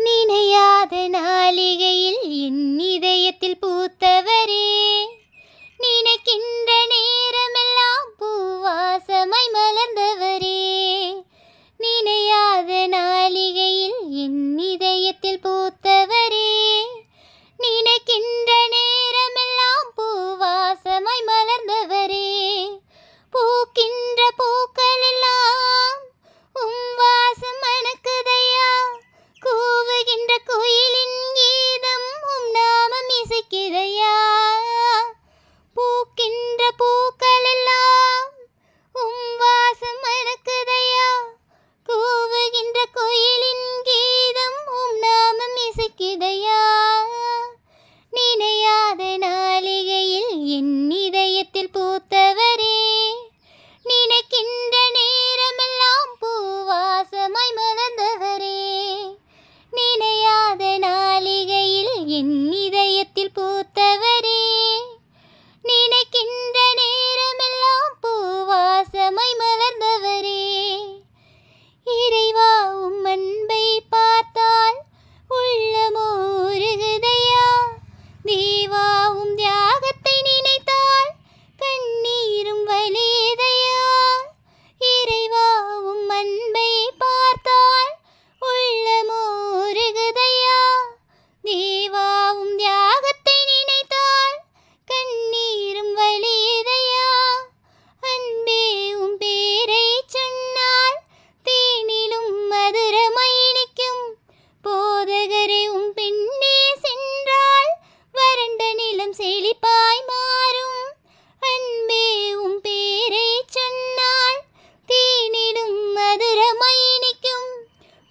நினையாத நாளிகையில் என் இதயத்தில் பூத்தவரே, நினைக்கின்ற நேரமெல்லாம் பூவாசமாய் மலர்ந்தவரே. நினையாத நாளிகையில் என் இதயத்தில் பூத்தவரே, நினைக்கின்ற நேரமெல்லாம் பூவாசமாய் மலர்ந்தவரே. பூக்கின்ற பூக்கள் எல்லாம் வாசம் மணக்குதையா, கூவுகின்ற குயிலின் கீதம் நாமம் இசைக்குதையா. பூக்கின்ற பூக்கள் எல்லாம் வாசம் மணக்குதையா, கூவுகின்ற குயிலின் கீதம் நாமம் இசைக்குதையா. நினையாத நாளிகையில் என் இதயத்தில் பூத்தவரே, நினைக்கின்ற நேரமெல்லாம் பூவாசமாய் மலர்ந்தவரே. நினையாத நாளிகையில் என் இதயத்தில் பூத்தவரே, நினைக்கின்ற நேரமெல்லாம் பூவாசமாய் மலர்ந்தவரே. இறைவா உம் அன்பை பார்த்தால் உள்ளமோ உருகுதையா, தேவா உம் தியாகத்தை நினைத்தால் கண்ணீரும் வலியுதையா. இறைவா உம் அன்பை பார்த்தால் உள்ளமோ உருகுதையா, தேவா உம் தியாகத்தை நினைத்தால் கண்ணீரும் வலியுதையா. அன்பே உம் பேரை சொன்னால் தேனிலும் மதுரமாய் இனிக்கும், போதகரே உம் பின்னே சென்றால் வறண்ட நிலம் செழிப்பாய் மாறும். அன்பே உம் பேரை சொன்னால் தேனிலும் மதுரமாய் இனிக்கும்,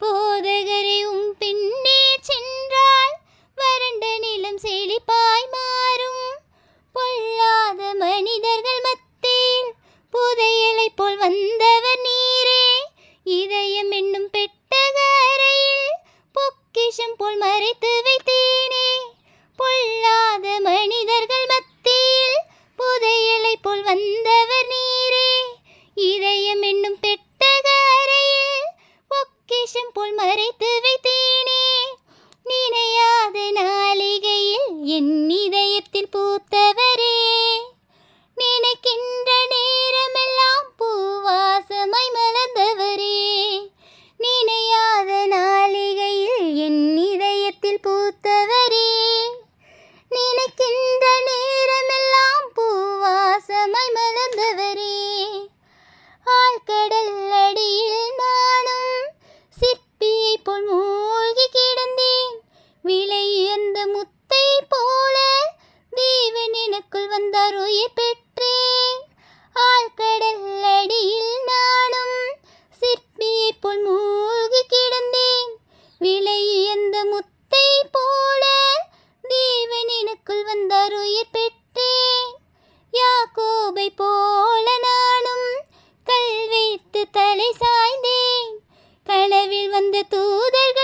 போதகரே உம் பின்னே சென்றால் வறண்ட நிலம் செழிப்பாய் மாறும். பொல்லாத மனிதர்கள் மத்தியில் புதையலை போல் வந்தவர் நீரே, இதயம் என்னும் பெட்டக அறையில் பொக்கிஷம் போல் மறைத்து வைத்தேனே. பொல்லாத மனிதர்கள் மத்தியில் புதையலை போல் வந்தவர் நீரே, இதயம் என்னும் பெட்டக அறையில் பொக்கிஷம் போல் மறைத்து வைத்தேனே. நினையாத நாளிகையில் என் இதயத்தில் பூத்தவரே, நினைக்கின்ற நேரமெல்லாம் பூவாசமாய் மலர்ந்தவரே. நினையாத நாளிகையில் என் இதயத்தில் பூத்தவரே, நினைக்கின்ற நேரமெல்லாம் பூவாசமாய் மலர்ந்தவரே. ஆழ்கடல் அடியில் நானும் சிற்பியை போல் மூழ்கி கிடந்தேன், விலையுயர்ந்த முத்தை போல தேவன் எனக்குள் வந்தார், உயிர் பெற்றேன். ஆழ்கடல் அடியில் நானும் சிற்பியை போல் மூழ்கி கிடந்தேன், விலையுயர்ந்த முத்தை போல தேவன் எனக்குள் வந்தார், உயிர் பெற்றேன். யாக்கோபை போல நானும் கல் வைத்து தலை சாய்ந்தேன், கனவில் வந்த தூதர்கள்